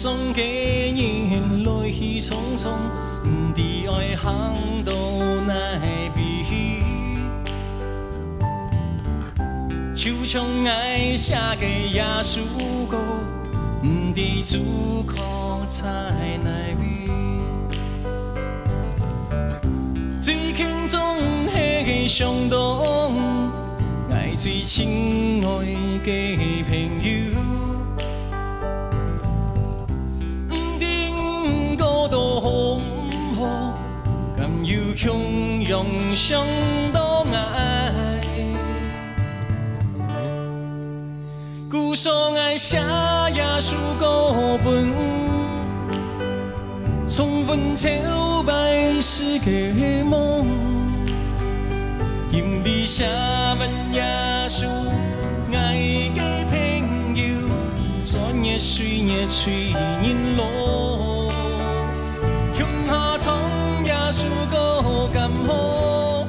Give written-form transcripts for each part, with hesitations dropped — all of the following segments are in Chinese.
上嘅人來去匆匆，唔知愛行到哪邊。就像愛寫嘅耶穌歌，唔知主角在哪邊。最輕鬆係上當，愛最親愛嘅朋友。 要強用相當愛，故所愛寫耶穌歌本，重溫朝拜世界夢，因為寫文耶穌愛嘅朋友，專業水業吹人路，向下衝耶穌歌。 咁好，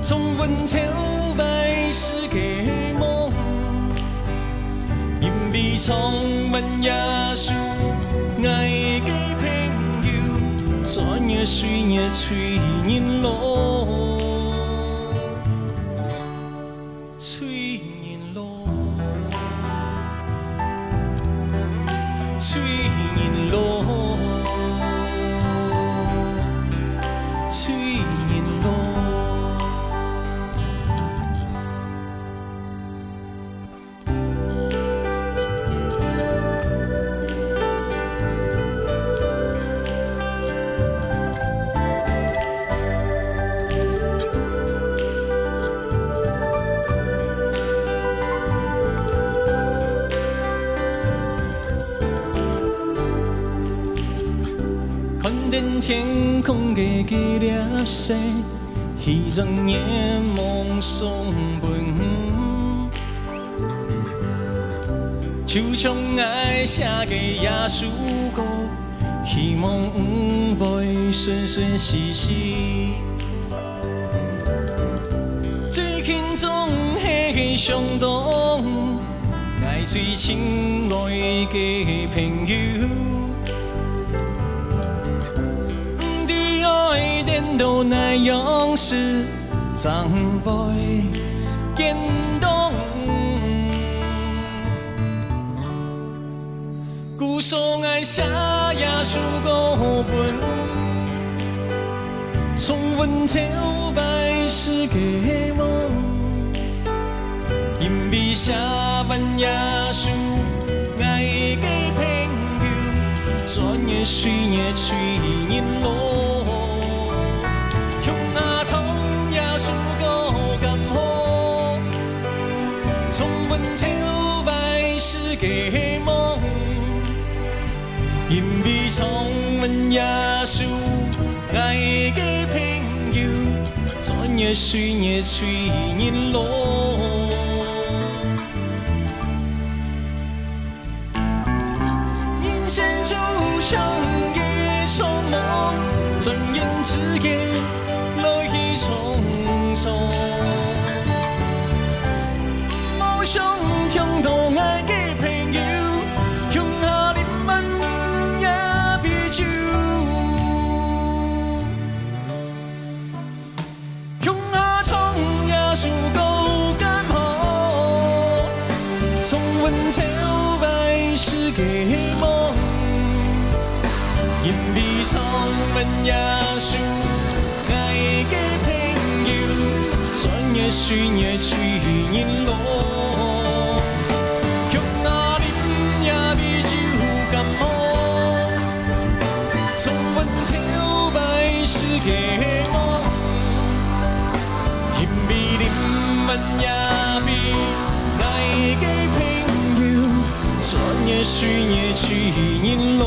重溫朝拜世界夢，因為重溫耶穌愛嘅朋友，專業水業吹人路，吹人路，吹人路。 吹人路，看见天空嘅幾粒星，希望夜夢送本，就像愛寫嘅耶穌歌，希望唔會順順時時。最輕鬆係上當，愛最親愛嘅朋友。 都那樣是怎會感動？故所愛寫耶穌歌本，重溫朝拜世界夢，因為寫文耶穌愛嘅朋友，專業水業吹人路。 重溫朝拜世界夢，因為重溫耶穌愛嘅朋友，專業水業吹人路。人生就像一場夢，轉眼之間來去匆匆。 想聽到愛嘅朋友，向下你問一杯酒，向下唱耶穌歌咁好，重溫朝拜世界夢，因為重溫耶穌愛嘅朋友，專業水業吹人路。 重溫朝拜世界夢，因為你們也比愛嘅朋友，專業水業吹人路。